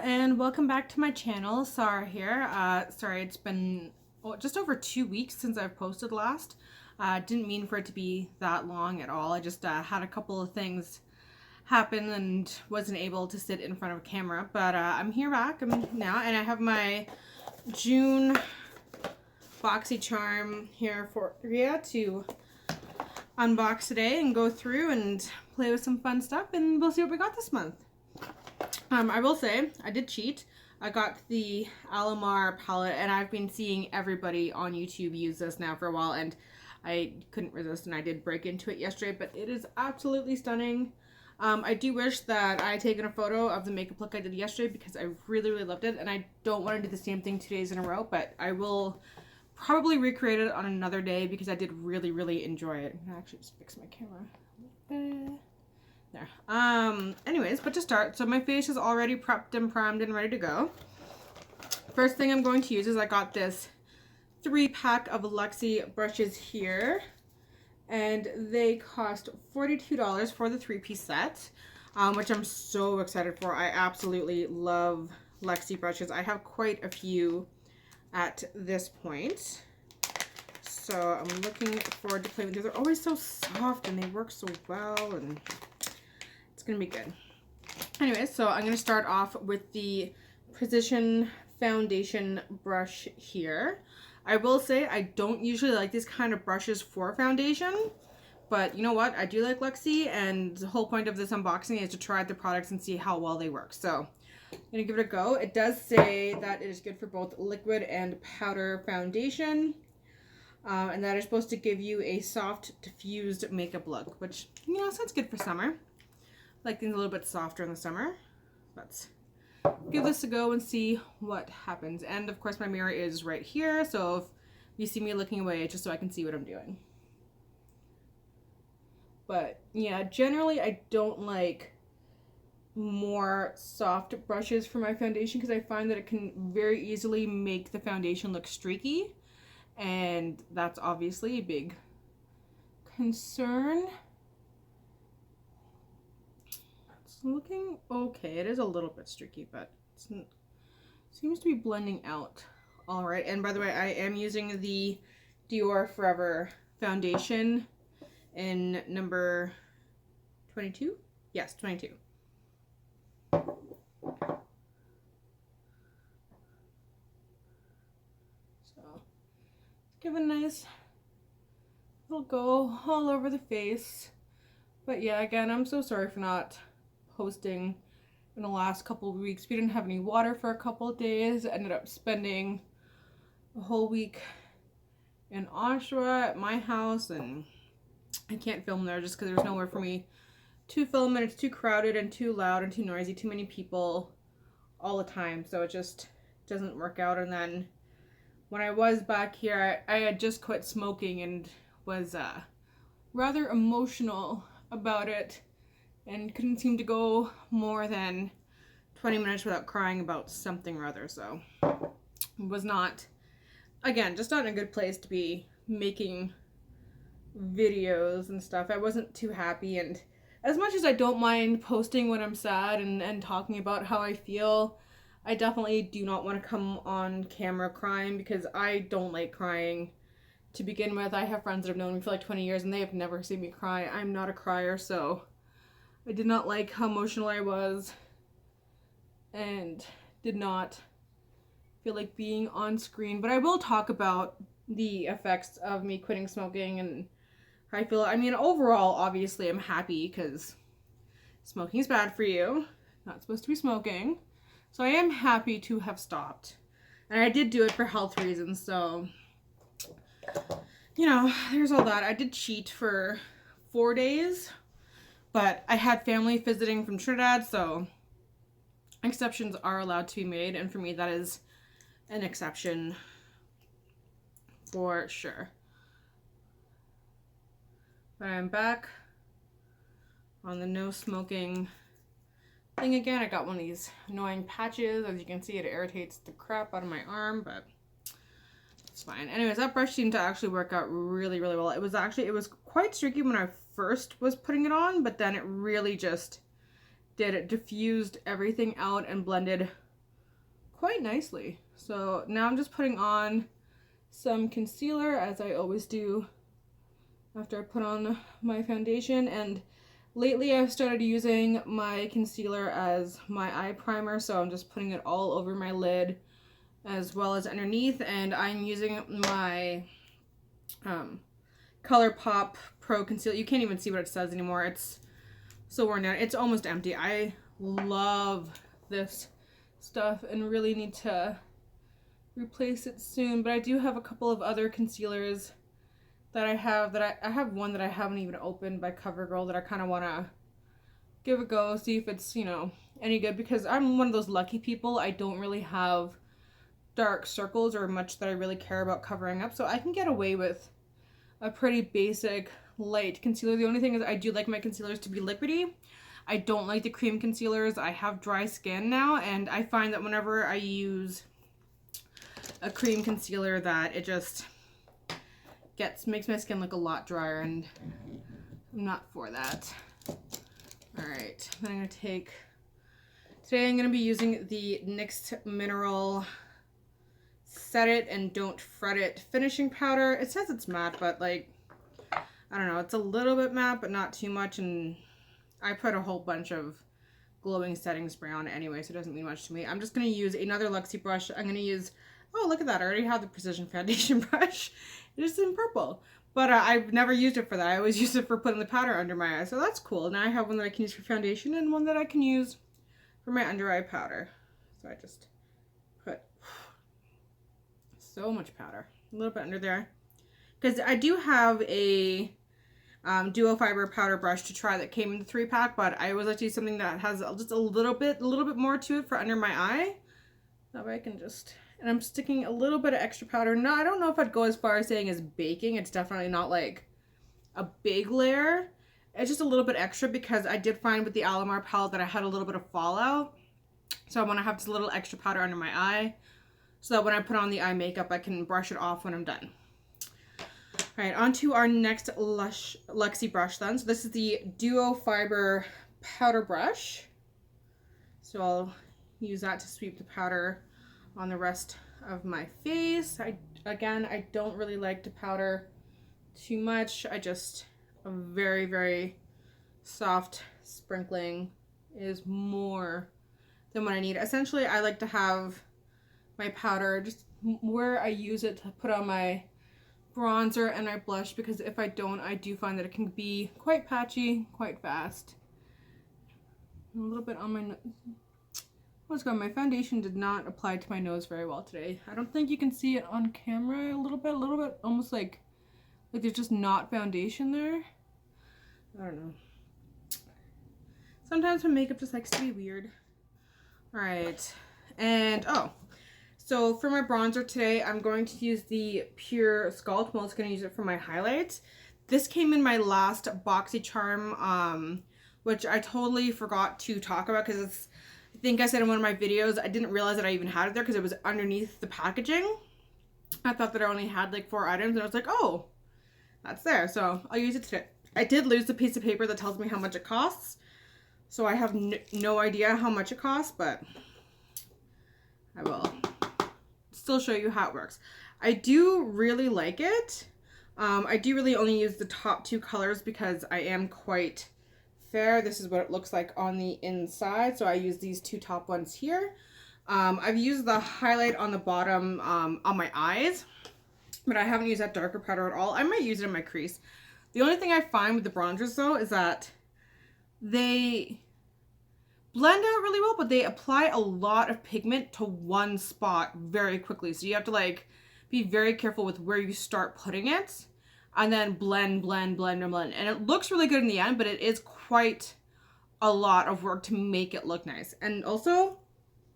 and welcome back to my channel. Sarah here. Sorry, it's been just over 2 weeks since I've posted last. Didn't mean for it to be that long at all. I just had a couple of things happen and wasn't able to sit in front of a camera. But I'm here back now, and I have my June Boxycharm here for you to unbox today and go through and play with some fun stuff, and we'll see what we got this month. I will say, I did cheat. I got the Alamar palette, and I've been seeing everybody on YouTube use this now for a while, and I couldn't resist, and I did break into it yesterday, but it is absolutely stunning. I do wish that I had taken a photo of the makeup look I did yesterday, because I really, really loved it, and I don't want to do the same thing 2 days in a row, but I will probably recreate it on another day, because I did really, really enjoy it. I'm gonna actually just fix my camera. There. Anyways, but to start, so my face is already prepped and primed and ready to go. First thing I'm going to use is I got this 3-pack of Luxie brushes here, and they cost $42 for the 3-piece set, which I'm so excited for. I absolutely love Luxie brushes. I have quite a few at this point, so I'm looking forward to playing with these. They're always so soft and they work so well, and it's gonna be good. Anyways, so I'm gonna start off with the Precision foundation brush here. I will say I don't usually like these kind of brushes for foundation, but you know what? I do like Luxie, and the whole point of this unboxing is to try out the products and see how well they work. So I'm gonna give it a go. It does say that it is good for both liquid and powder foundation, and that is supposed to give you a soft, diffused makeup look, which, you know, sounds good for summer. Like things a little bit softer in the summer. Let's give this a go and see what happens. And of course my mirror is right here, so if you see me looking away, it's just so I can see what I'm doing. But yeah, generally I don't like more soft brushes for my foundation, because I find that it can very easily make the foundation look streaky, and that's obviously a big concern. Looking okay. It is a little bit streaky, but it seems to be blending out all right. And by the way, I am using the Dior Forever foundation in number 22. Yes, 22. So give it a nice little go all over the face. But yeah, again, I'm so sorry for not posting in the last couple of weeks. We didn't have any water for a couple of days. I ended up spending a whole week in Oshawa at my house, and I can't film there just because there's nowhere for me to film, and it's too crowded and too loud and too noisy, too many people all the time, so it just doesn't work out. And then when I was back here, I had just quit smoking and was rather emotional about it, and couldn't seem to go more than 20 minutes without crying about something or other. So it was not, again, just not in a good place to be making videos and stuff. I wasn't too happy, and as much as I don't mind posting when I'm sad and talking about how I feel, I definitely do not want to come on camera crying, because I don't like crying to begin with. I have friends that have known me for like 20 years and they have never seen me cry. I'm not a crier, so I did not like how emotional I was, and did not feel like being on screen. But I will talk about the effects of me quitting smoking and how I feel. I mean, overall, obviously, I'm happy, because smoking is bad for you. Not supposed to be smoking. So I am happy to have stopped. And I did do it for health reasons, so, you know, there's all that. I did cheat for 4 days. But I had family visiting from Trinidad, so exceptions are allowed to be made, and for me that is an exception for sure. But I'm back on the no smoking thing again. I got one of these annoying patches. As you can see, it irritates the crap out of my arm, but it's fine. Anyways, that brush seemed to actually work out really, really well. It was quite streaky when I first was putting it on, but then it really just did it. Diffused everything out and blended quite nicely. So now I'm just putting on some concealer, as I always do after I put on my foundation. And lately I've started using my concealer as my eye primer, so I'm just putting it all over my lid as well as underneath. And I'm using my ColourPop Pro Conceal. You can't even see what it says anymore. It's so worn down. It's almost empty. I love this stuff and really need to replace it soon. But I do have a couple of other concealers that I have. I have one that I haven't even opened by CoverGirl that I kind of want to give a go, see if it's, you know, any good, because I'm one of those lucky people. I don't really have dark circles or much that I really care about covering up, so I can get away with a pretty basic light concealer. The only thing is I do like my concealers to be liquidy. I don't like the cream concealers. I have dry skin now, and I find that whenever I use a cream concealer that it just makes my skin look a lot drier, and I'm not for that. Alright, then I'm going to take, today I'm going to be using the NYX Mineral Set It and Don't Fret It finishing powder. It says it's matte, but like, I don't know, it's a little bit matte, but not too much, and I put a whole bunch of glowing setting spray on it anyway, so it doesn't mean much to me. I'm just going to use another Luxie brush. I'm going to use, oh, look at that, I already have the Precision Foundation brush. It is in purple, but I've never used it for that. I always use it for putting the powder under my eye, so that's cool. Now I have one that I can use for foundation and one that I can use for my under eye powder. So I just put so much powder, a little bit under there, because I do have a duo fiber powder brush to try that came in the 3-pack, but I always like to use something that has just a little bit more to it for under my eye. That way I can just, and I'm sticking a little bit of extra powder. No, I don't know if I'd go as far as saying as baking. It's definitely not like a big layer. It's just a little bit extra, because I did find with the Alamar palette that I had a little bit of fallout. So I want to have just a little extra powder under my eye, so that when I put on the eye makeup, I can brush it off when I'm done. Alright, on to our next Luxie brush then. So this is the Duo Fiber Powder Brush. So I'll use that to sweep the powder on the rest of my face. Again, I don't really like to powder too much. I just, a very, very soft sprinkling is more than what I need. Essentially, I like to have my powder just where I use it to put on my bronzer and my blush, because if I don't, I do find that it can be quite patchy quite fast. A little bit on my nose. What's going on? My foundation did not apply to my nose very well today. I don't think you can see it on camera. A little bit, almost like there's just not foundation there. I don't know. Sometimes my makeup just likes to be weird. Alright, and oh, so for my bronzer today, I'm going to use the Pure Sculpt. I'm also going to use it for my highlights. This came in my last Boxycharm, which I totally forgot to talk about, because it's, I think I said in one of my videos, I didn't realize that I even had it there because it was underneath the packaging. I thought that I only had like 4 items, and I was like, oh, that's there. So I'll use it today. I did lose the piece of paper that tells me how much it costs, so I have no idea how much it costs, but I will still show you how it works. I do really like it. I do really only use the top 2 colors because I am quite fair. This is what it looks like on the inside, so I use these 2 top ones here. I've used the highlight on the bottom on my eyes, but I haven't used that darker powder at all. I might use it in my crease. The only thing I find with the bronzers though is that they blend out really well, but they apply a lot of pigment to one spot very quickly. So you have to like be very careful with where you start putting it, and then blend. And it looks really good in the end, but it is quite a lot of work to make it look nice. And also,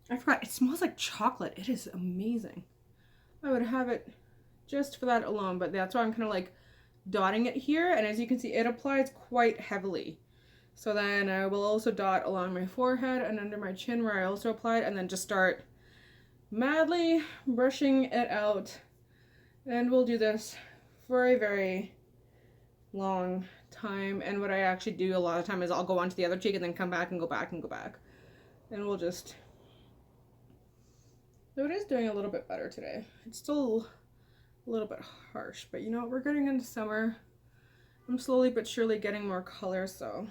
I forgot, it smells like chocolate. It is amazing. I would have it just for that alone, but that's why I'm kind of like dotting it here. And as you can see, it applies quite heavily. So then I will also dot along my forehead and under my chin where I also applied, and then just start madly brushing it out. And we'll do this for a very long time. And what I actually do a lot of time is I'll go onto the other cheek and then come back and go back and go back. And we'll just Though it is doing a little bit better today. It's still a little bit harsh, but you know what? We're getting into summer. I'm slowly but surely getting more color, so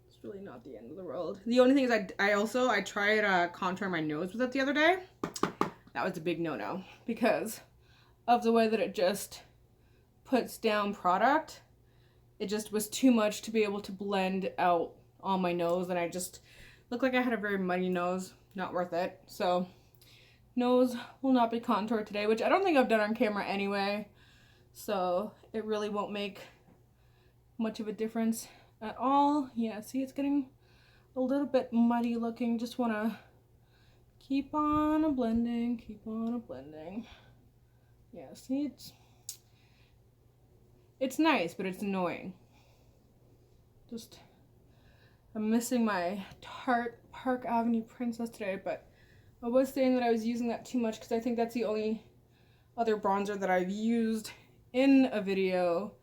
it's really not the end of the world. The only thing is I tried contouring my nose with it the other day. That was a big no-no because of the way that it just puts down product. It just was too much to be able to blend out on my nose, and I just looked like I had a very muddy nose. Not worth it. So nose will not be contoured today, which I don't think I've done on camera anyway, so it really won't make much of a difference at all. Yeah, see, it's getting a little bit muddy looking. Just want to keep on blending, keep on blending. Yeah, see, it's nice, but it's annoying. Just, I'm missing my Tarte Park Avenue Princess today, but I was saying that I was using that too much because I think that's the only other bronzer that I've used in a video.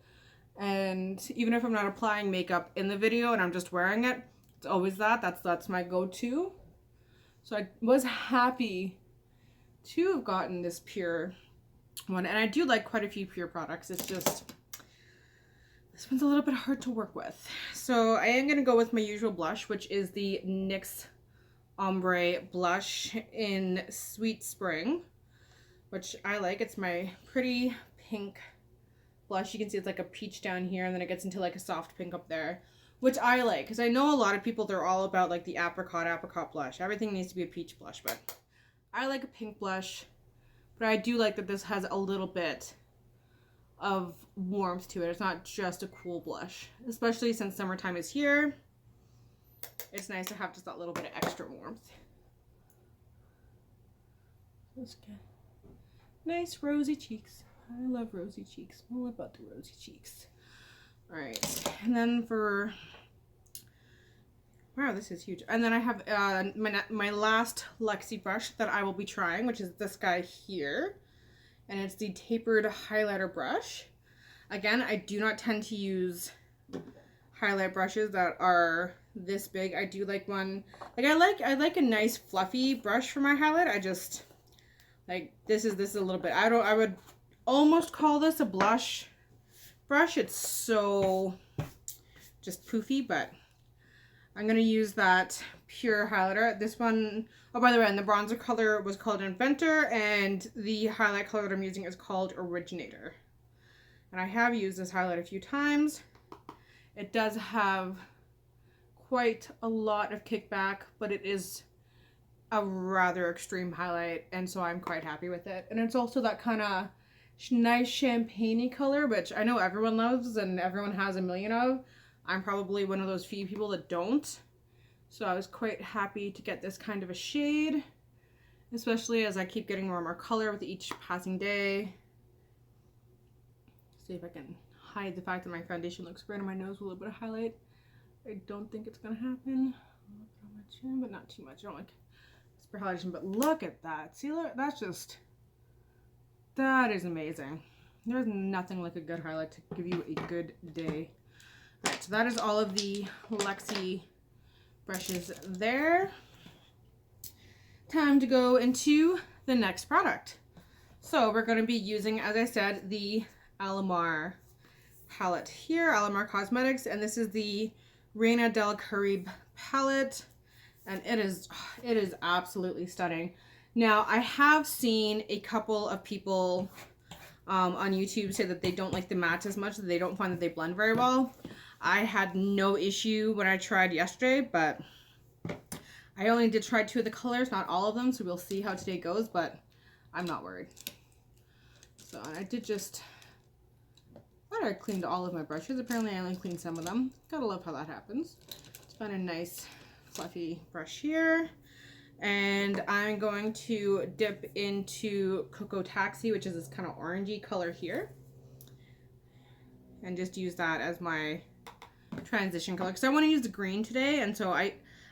And even if I'm not applying makeup in the video and I'm just wearing it, it's always that's my go-to. So I was happy to have gotten this Pure one. And I do like quite a few Pure products. It's just, this one's a little bit hard to work with. So I am going to go with my usual blush, which is the NYX Ombre blush in Sweet Spring, which I like. It's my pretty pink blush. You can see it's like a peach down here, and then it gets into like a soft pink up there, which I like because I know a lot of people, they're all about like the apricot blush. Everything needs to be a peach blush, but I like a pink blush. But I do like that this has a little bit of warmth to it. It's not just a cool blush, especially since summertime is here. It's nice to have just that little bit of extra warmth. Let's get nice rosy cheeks. I love rosy cheeks. I'm all about the rosy cheeks. All right, and then for, wow, this is huge. And then I have my last Luxie brush that I will be trying, which is this guy here. And it's the tapered highlighter brush. Again, I do not tend to use highlight brushes that are this big. I do like one, like I like a nice fluffy brush for my highlight. I just like this is a little bit, I would almost call this a blush brush. It's so just poofy, but I'm gonna use that Pure highlighter. This one, oh, by the way, and the bronzer color was called Inventor, and the highlight color that I'm using is called Originator. And I have used this highlight a few times. It does have quite a lot of kickback, but it is a rather extreme highlight, and so I'm quite happy with it. And it's also that kind of nice champagne-y color, which I know everyone loves and everyone has a million of. I'm probably one of those few people that don't. So I was quite happy to get this kind of a shade, especially as I keep getting more and more color with each passing day. See if I can hide the fact that my foundation looks right on my nose with a little bit of highlight. I don't think it's gonna happen. I'll put on my chin, but not too much. I don't like super highlighting, but look at that. See, look, that's just, that is amazing. There's nothing like a good highlight to give you a good day. All right, so that is all of the Luxie brushes there. Time to go into the next product. So we're going to be using, as I said, the Alamar palette here, Alamar Cosmetics, and this is the Reina del Caribe palette, and it is absolutely stunning. Now, I have seen a couple of people on YouTube say that they don't like the mattes as much, that they don't find that they blend very well. I had no issue when I tried yesterday, but I only did try 2 of the colors, not all of them, so we'll see how today goes, but I'm not worried. So I did just, I thought I cleaned all of my brushes. Apparently I only cleaned some of them. Gotta love how that happens. Let's find a nice fluffy brush here. And I'm going to dip into Cocoa Taxi, which is this kind of orangey color here. And just use that as my transition color, because I want to use the green today. And so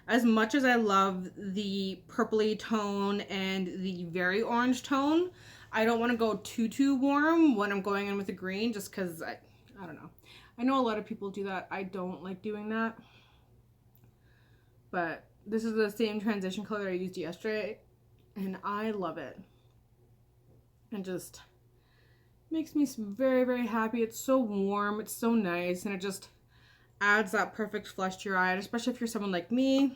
as much as I love the purpley tone and the very orange tone, I don't want to go too warm when I'm going in with the green, just because I don't know. I know a lot of people do that. I don't like doing that. But this is the same transition color I used yesterday, and I love it. It just makes me very, very happy. It's so warm, it's so nice, and it just adds that perfect flush to your eye, especially if you're someone like me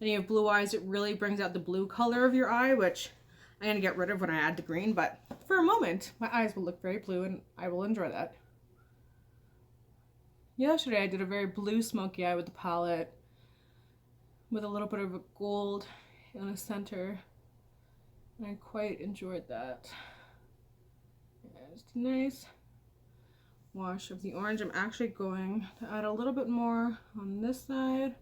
and you have blue eyes. It really brings out the blue color of your eye, which I'm gonna get rid of when I add the green, but for a moment my eyes will look very blue and I will enjoy that. Yesterday I did a very blue smoky eye with the palette with a little bit of a gold in the center, and I quite enjoyed that. Just a nice wash of the orange. I'm actually going to add a little bit more on this side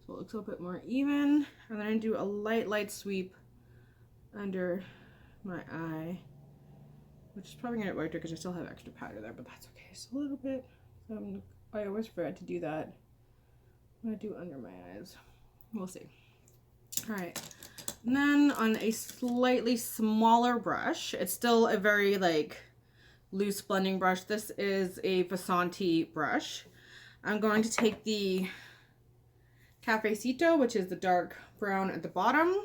so it looks a little bit more even, and then I do a light sweep under my eye, which is probably gonna get whiter because I still have extra powder there, but that's okay. Just a little bit. I always forget to do that when I do under my eyes. We'll see. All right, and then on a slightly smaller brush, it's still a very like loose blending brush. This is a Vasanti brush. I'm going to take the Cafecito, which is the dark brown at the bottom,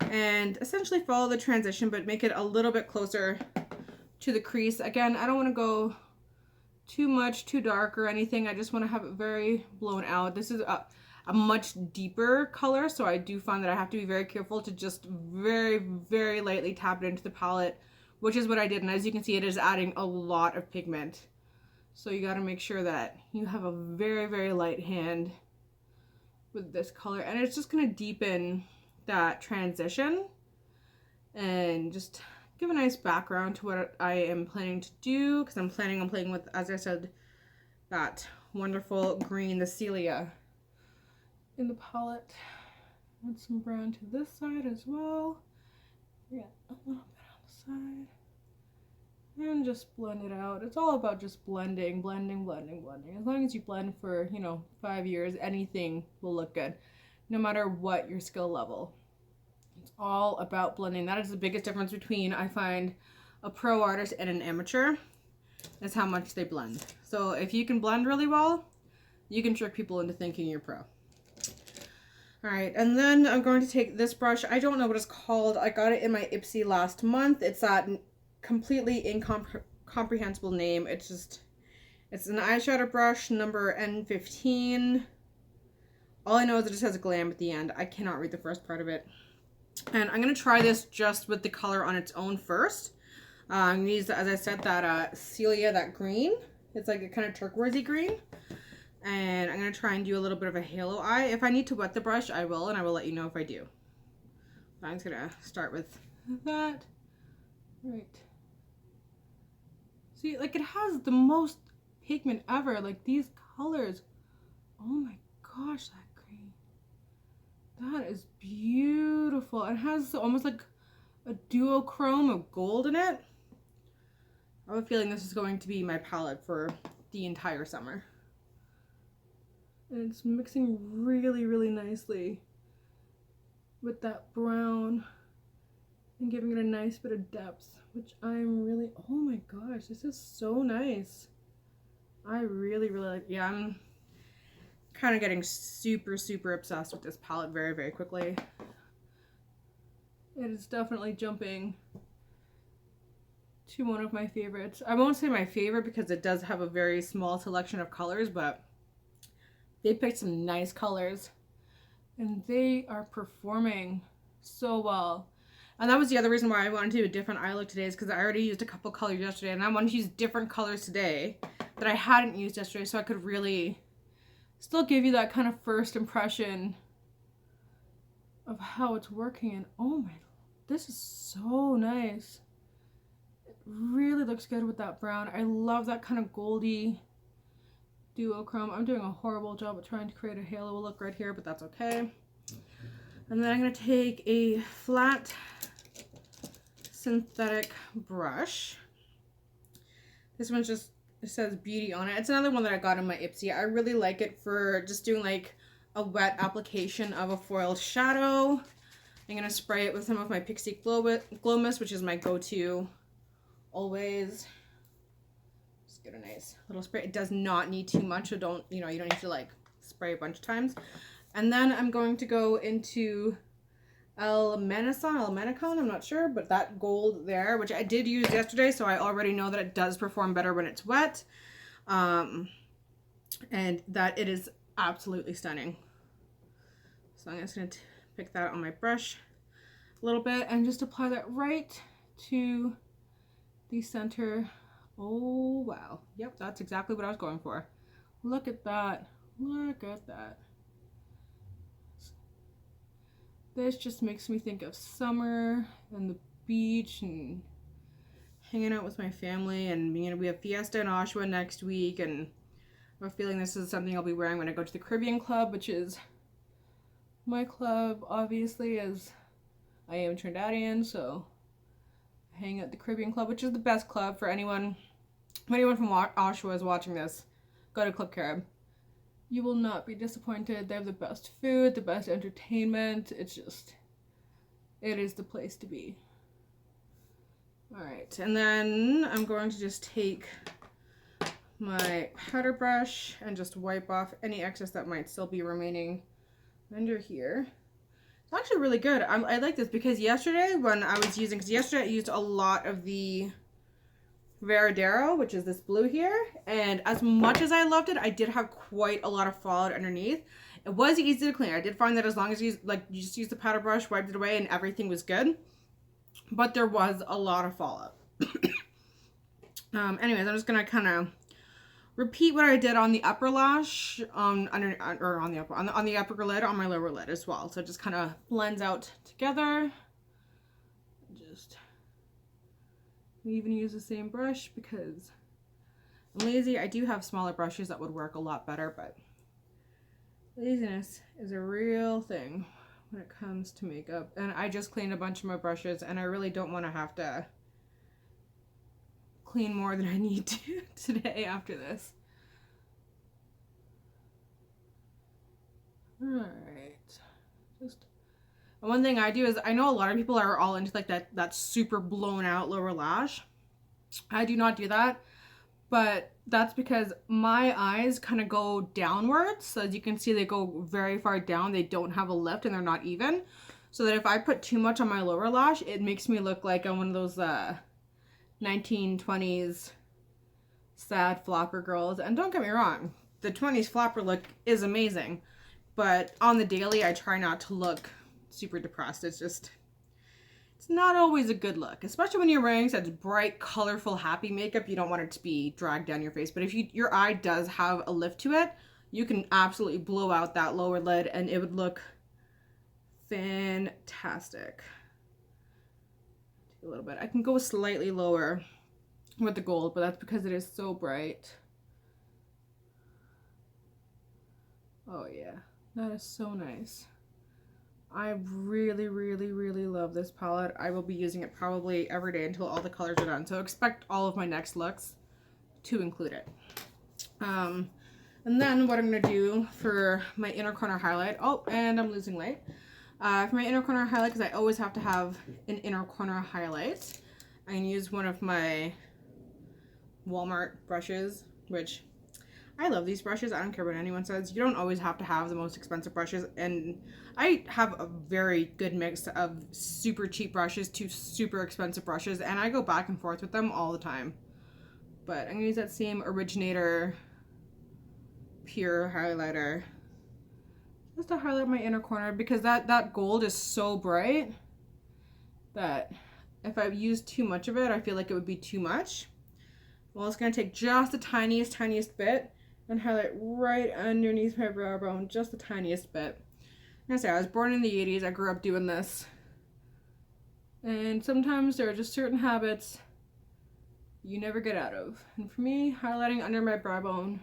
and essentially follow the transition, but make it a little bit closer to the crease. Again, I don't want to go too much too dark or anything. I just want to have it very blown out. This is a much deeper color, so I do find that I have to be very careful to just very lightly tap it into the palette, which is what I did. And as you can see, it is adding a lot of pigment. So you got to make sure that you have a very light hand with this color. And it's just going to deepen that transition and just give a nice background to what I am planning to do, because I'm planning on playing with, as I said, that wonderful green, the Celia, in the palette. Add some brown to this side as well. Yeah, a little bit on the side. And just blend it out. It's all about just blending. As long as you blend for, 5 years, anything will look good, no matter what your skill level. It's all about blending. That is the biggest difference between, I find, a pro artist and an amateur, is how much they blend. So if you can blend really well, you can trick people into thinking you're pro. All right, and then I'm going to take this brush. I don't know what it's called. I got it in my Ipsy last month. It's that completely incomprehensible name. It's an eyeshadow brush, number N15. All I know is it just has a glam at the end. I cannot read the first part of it. And I'm going to try this just with the color on its own first. I'm going to use, as I said, that Celia, that green. It's like a kind of turquoisey green. And I'm going to try and do a little bit of a halo eye. If I need to wet the brush, I will, and I will let you know if I do. I'm just going to start with that. Right. See, like, it has the most pigment ever. Like, these colors. Oh my gosh, that green. That is beautiful. It has almost like a duochrome of gold in it. I have a feeling this is going to be my palette for the entire summer. And it's mixing really nicely with that brown and giving it a nice bit of depth, which I'm really, oh my gosh, this is so nice. I really like, yeah, I'm kind of getting super obsessed with this palette very quickly. It is definitely jumping to one of my favorites. I won't say my favorite because it does have a very small selection of colors, but they picked some nice colors and they are performing so well. And that was the other reason why I wanted to do a different eye look today, is because I already used a couple colors yesterday and I wanted to use different colors today that I hadn't used yesterday, so I could really still give you that kind of first impression of how it's working. And oh my, this is so nice. It really looks good with that brown. I love that kind of goldy duochrome. I'm doing a horrible job of trying to create a halo look right here, but that's okay. And then I'm going to take a flat synthetic brush. This one's just, it says beauty on it. It's another one that I got in my Ipsy. I really like it for just doing like a wet application of a foiled shadow. I'm going to spray it with some of my Pixie Glow Mist, which is my go-to always. Just get a nice little spray. It does not need too much, so don't, you don't need to like spray a bunch of times. And then I'm going to go into Elmenicon, I'm not sure, but that gold there, which I did use yesterday, so I already know that it does perform better when it's wet. And that it is absolutely stunning. So I'm just going to pick that on my brush a little bit and just apply that right to the center. Oh, wow. Yep, that's exactly what I was going for. Look at that. Look at that. This just makes me think of summer and the beach and hanging out with my family, and we have Fiesta in Oshawa next week, and I have a feeling this is something I'll be wearing when I go to the Caribbean Club, which is my club, obviously, as I am Trinidadian, so I hang at the Caribbean Club, which is the best club for anyone. If anyone from Oshawa is watching this, go to Club Carib. You will not be disappointed. They have the best food, the best entertainment. It's just, it is the place to be. Alright, and then I'm going to just take my powder brush and just wipe off any excess that might still be remaining under here. It's actually really good. I like this because yesterday when I was using, because yesterday I used a lot of the Veradero, which is this blue here, and as much as I loved it, I did have quite a lot of fallout underneath. It was easy to clean. I did find that as long as you just use the powder brush, wiped it away, and everything was good, but there was a lot of fallout. Anyways, I'm just gonna kind of repeat what I did on the upper lash, on the upper lid, on my lower lid as well. So it just kind of blends out together. Just even use the same brush because I'm lazy. I do have smaller brushes that would work a lot better, but laziness is a real thing when it comes to makeup. And I just cleaned a bunch of my brushes, and I really don't want to have to clean more than I need to today after this. Alright. Just one thing I do is, I know a lot of people are all into like that super blown out lower lash. I do not do that, but that's because my eyes kind of go downwards. So as you can see, they go very far down. They don't have a lift and they're not even. So that if I put too much on my lower lash, it makes me look like I'm one of those 1920s sad flopper girls. And don't get me wrong, the 20s flopper look is amazing, but on the daily, I try not to look super depressed. It's not always a good look, especially when you're wearing such bright, colorful, happy makeup. You don't want it to be dragged down your face, but if your eye does have a lift to it, you can absolutely blow out that lower lid and it would look fantastic. A little bit. I can go slightly lower with the gold, but that's because it is so bright. Oh yeah, that is so nice. I really, really, really love this palette. I will be using it probably every day until all the colors are done. So expect all of my next looks to include it. And then what I'm going to do for my inner corner highlight. Oh, and I'm losing light. For my inner corner highlight, because I always have to have an inner corner highlight, I can use one of my Walmart brushes, which I love these brushes. I don't care what anyone says. You don't always have to have the most expensive brushes, and I have a very good mix of super cheap brushes to super expensive brushes, and I go back and forth with them all the time. But I'm going to use that same Originator Pure highlighter just to highlight my inner corner, because that gold is so bright that if I use too much of it, I feel like it would be too much. Well, it's going to take just the tiniest bit and highlight right underneath my brow bone, just the tiniest bit. Like I say, I was born in the 80s. I grew up doing this. And sometimes there are just certain habits you never get out of. And for me, highlighting under my brow bone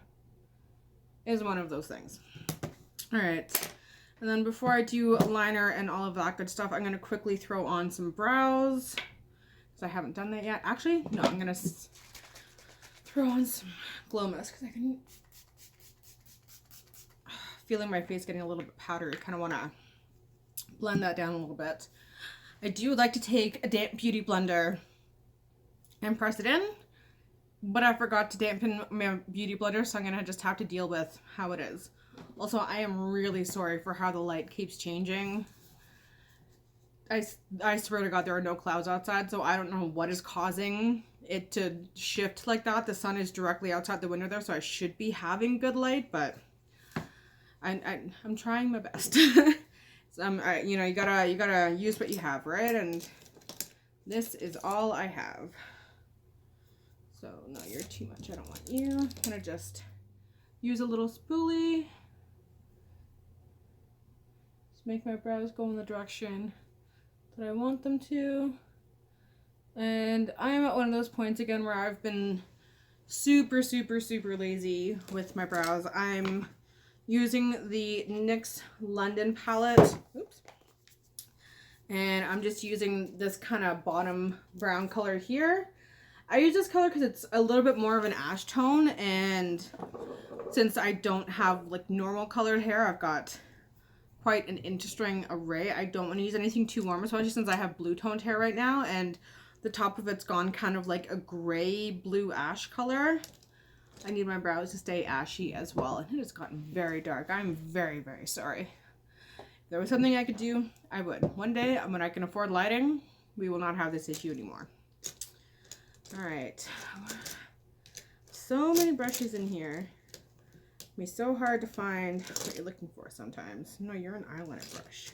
is one of those things. Alright. And then before I do liner and all of that good stuff, I'm going to quickly throw on some brows, because I haven't done that yet. Actually, no, I'm going to throw on some Glow Mist, because I can feeling my face getting a little bit powdery. Kind of want to blend that down a little bit. I do like to take a damp beauty blender and press it in, but I forgot to dampen my beauty blender, so I'm gonna just have to deal with how it is. Also, I am really sorry for how the light keeps changing. I swear to God, there are no clouds outside, so I don't know what is causing it to shift like that. The sun is directly outside the window there, so I should be having good light, but I'm trying my best. So you know, you gotta use what you have, right? And this is all I have. So no, you're too much. I don't want you. I'm gonna just use a little spoolie. Just make my brows go in the direction that I want them to. And I am at one of those points again where I've been super lazy with my brows. I'm using the NYX London palette. Oops. And I'm just using this kind of bottom brown color here. I use this color because it's a little bit more of an ash tone, and since I don't have like normal colored hair, I've got quite an interesting array. I don't want to use anything too warm, especially since I have blue toned hair right now, and the top of it's gone kind of like a gray blue ash color. I need my brows to stay ashy as well, and it has gotten very dark. I'm very sorry. If there was something I could do, I would. One day when I can afford lighting, we will not have this issue anymore. All right, so many brushes in here. It's gonna be so hard to find what you're looking for sometimes. No, you're an eyeliner brush.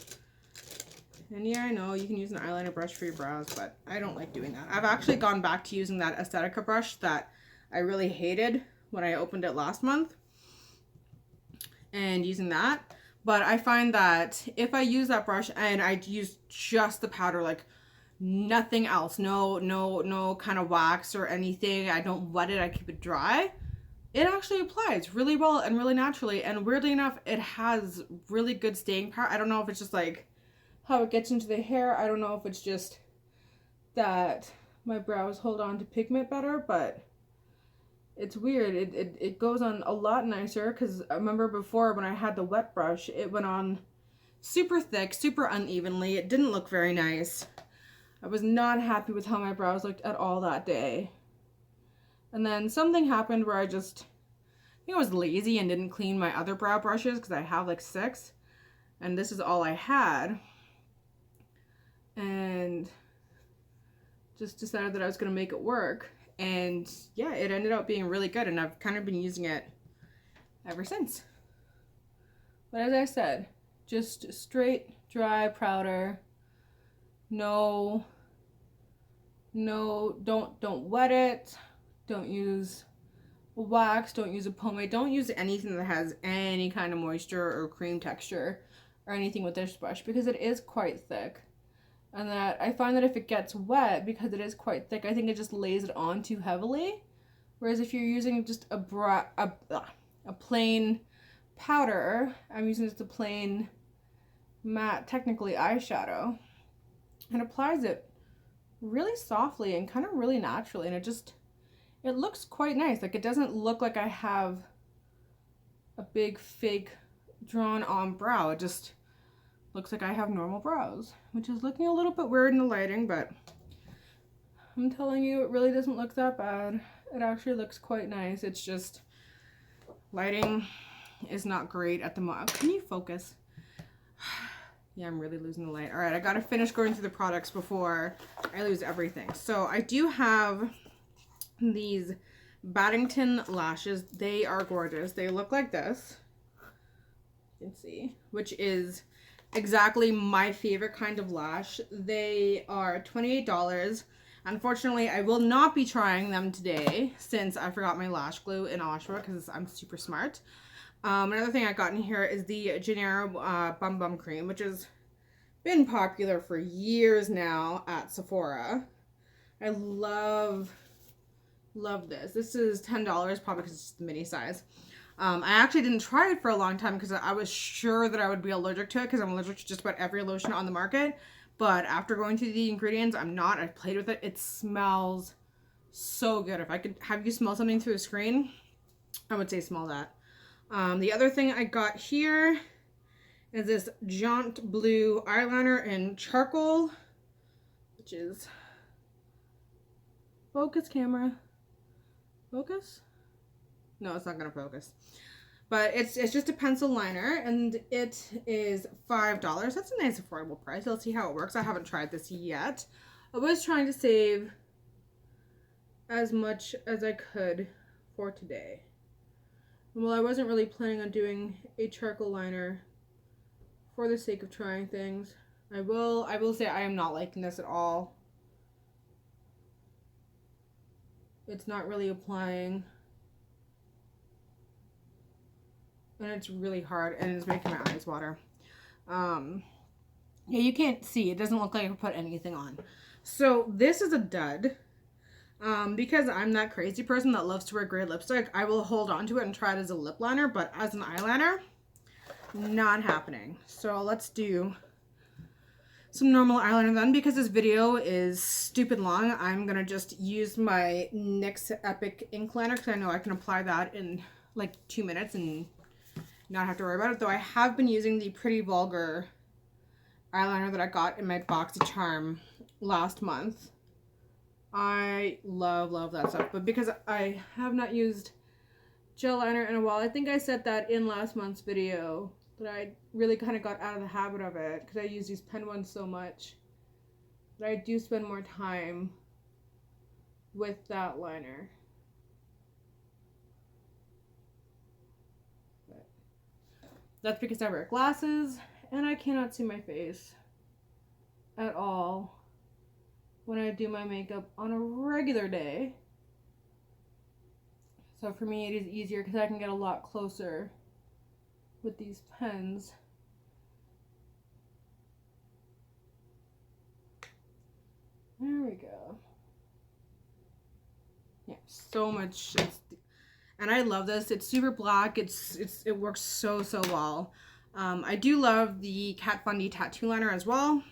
And yeah, I know you can use an eyeliner brush for your brows, but I don't like doing that. I've actually gone back to using that Aesthetica brush that I really hated when I opened it last month, and using that. But I find that if I use that brush and I use just the powder, like nothing else, no kind of wax or anything, I don't wet it, I keep it dry, it actually applies really well and really naturally. And weirdly enough, it has really good staying power. I don't know if it's just like how it gets into the hair. I don't know if it's just that my brows hold on to pigment better, but it's weird. It goes on a lot nicer, because I remember before when I had the wet brush, it went on super thick, super unevenly. It didn't look very nice. I was not happy with how my brows looked at all that day. And then something happened where I think I was lazy and didn't clean my other brow brushes, because I have like 6. And this is all I had. And just decided that I was going to make it work. And yeah, it ended up being really good, and I've kind of been using it ever since. But as I said, just straight dry powder. No, don't wet it. Don't use a wax, don't use a pomade, don't use anything that has any kind of moisture or cream texture or anything with this brush, because it is quite thick. And that I find that if it gets wet, because it is quite thick, I think it just lays it on too heavily. Whereas if you're using just a plain powder, I'm using just a plain matte, technically eyeshadow, and applies it really softly and kind of really naturally, and it looks quite nice. Like, it doesn't look like I have a big fake drawn on brow. It just looks like I have normal brows, which is looking a little bit weird in the lighting, but I'm telling you, it really doesn't look that bad. It actually looks quite nice. It's just lighting is not great at the moment. Can you focus? Yeah, I'm really losing the light. All right, I gotta finish going through the products before I lose everything. So I do have these Baddington lashes. They are gorgeous. They look like this. You can see, which is exactly my favorite kind of lash. They are $28. Unfortunately, I will not be trying them today since I forgot my lash glue in Oshawa, because I'm super smart. Another thing I got in here is the Gennaro Bum Bum Cream, which has been popular for years now at Sephora. I love this. This is $10, probably because it's the mini size. I actually didn't try it for a long time because I was sure that I would be allergic to it, because I'm allergic to just about every lotion on the market. But after going through the ingredients, I'm not. I played with it. It smells so good. If I could have you smell something through a screen, I would say smell that. The other thing I got here is this Jaunt Blue eyeliner in charcoal, which is, focus camera, focus? No, it's not gonna focus. But it's just a pencil liner, and it is $5. That's a nice affordable price. Let's see how it works. I haven't tried this yet. I was trying to save as much as I could for today. Well, I wasn't really planning on doing a charcoal liner for the sake of trying things. I will say I am not liking this at all. It's not really applying. And it's really hard, and it's making my eyes water. Yeah, you can't see. It doesn't look like I put anything on. So this is a dud. Because I'm that crazy person that loves to wear gray lipstick, I will hold on to it and try it as a lip liner, but as an eyeliner, not happening. So let's do some normal eyeliner then. Because this video is stupid long, I'm gonna just use my NYX Epic ink liner, because I know I can apply that in like 2 minutes and not have to worry about it. Though I have been using the Pretty Vulgar eyeliner that I got in my Boxycharm last month. I love that stuff, but because I have not used gel liner in a while, I think I said that in last month's video, that I really kind of got out of the habit of it because I use these pen ones so much that I do spend more time with that liner. But that's because I wear glasses and I cannot see my face at all when I do my makeup on a regular day. So for me it is easier because I can get a lot closer with these pens. There we go. Yeah, so much. And I love this. It's super black. It works so well. I do love the Kat Von D tattoo liner as well.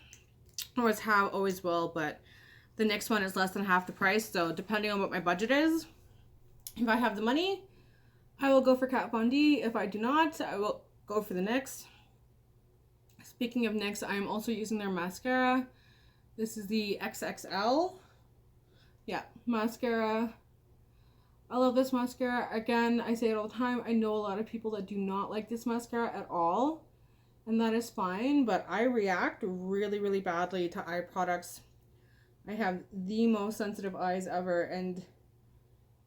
Always have, always will, but the NYX one is less than half the price, so depending on what my budget is, if I have the money, I will go for Kat Von D. If I do not, I will go for the NYX. Speaking of NYX, I am also using their mascara. This is the XXL. Yeah, mascara. I love this mascara. Again, I say it all the time. I know a lot of people that do not like this mascara at all, and that is fine, but I react really badly to eye products. I have the most sensitive eyes ever, and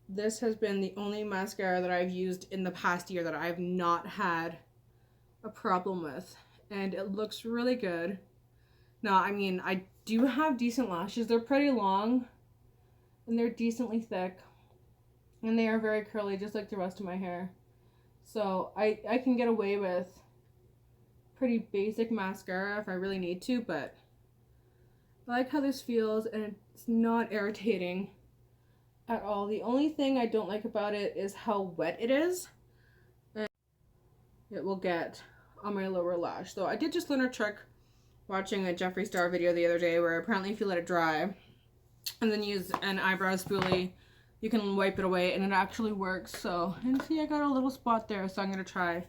this has been the only mascara that I've used in the past year that I've not had a problem with, and it looks really good. Now, I mean, I do have decent lashes. They're pretty long, and they're decently thick, and they are very curly, just like the rest of my hair. So I can get away with pretty basic mascara if I really need to, but I like how this feels, and it's not irritating at all. The only thing I don't like about it is how wet it is, and it will get on my lower lash. So I did just learn a trick watching a Jeffree Star video the other day, where apparently if you let it dry and then use an eyebrow spoolie, you can wipe it away, and it actually works. So, and see, I got a little spot there, so I'm gonna try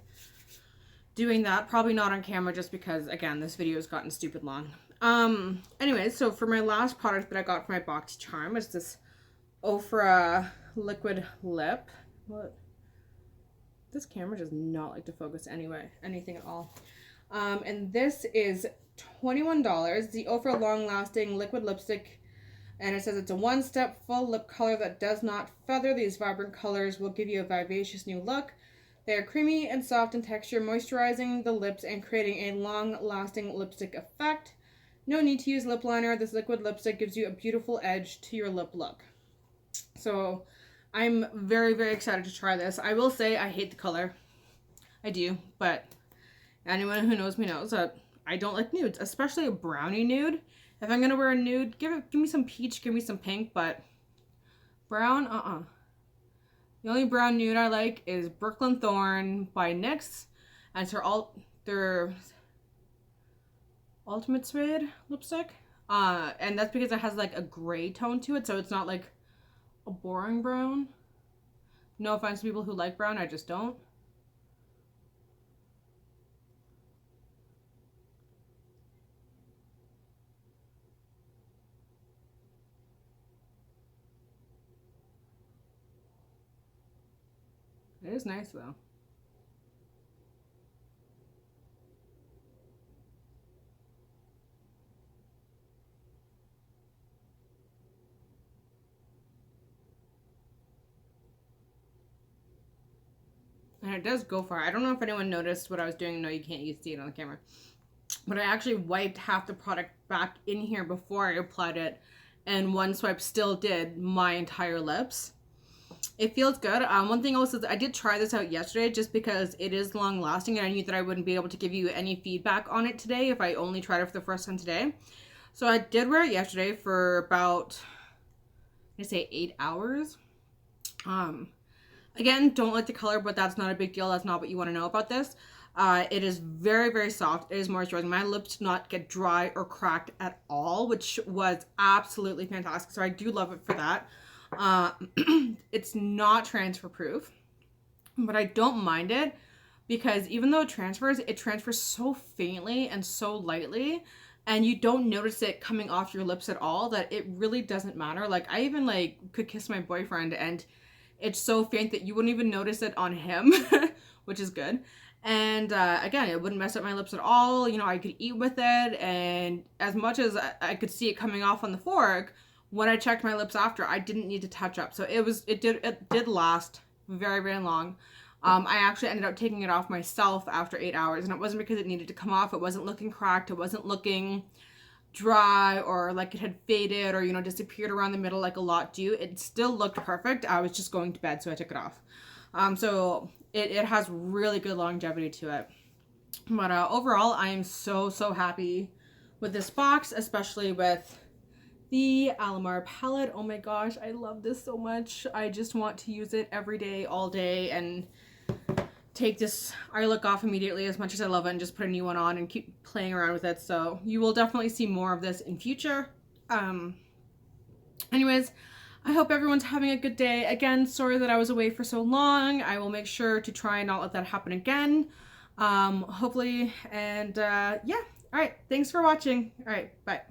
doing that. Probably not on camera, just because, again, this video has gotten stupid long. Anyways, so for my last product that I got for my Boxycharm is this Ofra liquid lip. What? This camera does not like to focus anything at all. And this is $21. The Ofra long lasting liquid lipstick, and it says it's a one-step full lip color that does not feather. These vibrant colors will give you a vivacious new look. They are creamy and soft in texture, moisturizing the lips and creating a long-lasting lipstick effect. No need to use lip liner. This liquid lipstick gives you a beautiful edge to your lip look. So I'm very excited to try this. I will say I hate the color. I do, but anyone who knows me knows that I don't like nudes, especially a brownie nude. If I'm gonna wear a nude, give me some peach, give me some pink, but brown, The only brown nude I like is Brooklyn Thorn by NYX, and it's their Ultimate Suede lipstick. And that's because it has like a gray tone to it, so it's not like a boring brown. No offense to people who like brown, I just don't. It is nice though. and it does go far. I don't know if anyone noticed what I was doing. No, you can't see it on the camera. But I actually wiped half the product back in here before I applied it, and one swipe still did my entire lips. It feels good. One thing also is I did try this out yesterday just because it is long lasting, and I knew that I wouldn't be able to give you any feedback on it today if I only tried it for the first time today. So I did wear it yesterday for about, I say 8 hours. Again, don't like the color, but that's not a big deal. That's not what you want to know about this. It is very, very soft. It is moisturizing. My lips did not get dry or cracked at all, which was absolutely fantastic. So I do love it for that. It's not transfer proof, but I don't mind it because even though it transfers so faintly and so lightly, and you don't notice it coming off your lips at all, that it really doesn't matter. Like, I even like could kiss my boyfriend and it's so faint that you wouldn't even notice it on him, which is good. And again, it wouldn't mess up my lips at all. You know, I could eat with it, and as much as I could see it coming off on the fork, when I checked my lips after, I didn't need to touch up. So it did last very, very long. I actually ended up taking it off myself after 8 hours, and it wasn't because it needed to come off. It wasn't looking cracked. It wasn't looking dry or like it had faded or, you know, disappeared around the middle like a lot do. It still looked perfect. I was just going to bed, so I took it off. So it has really good longevity to it. But overall, I am so, so happy with this box, especially with the Alamar palette. Oh my gosh, I love this so much. I just want to use it every day, all day, and take this eye look off immediately as much as I love it and just put a new one on and keep playing around with it. So you will definitely see more of this in future. Anyways, I hope everyone's having a good day. Again, sorry that I was away for so long. I will make sure to try and not let that happen again. Hopefully, and yeah. All right, thanks for watching. All right, bye.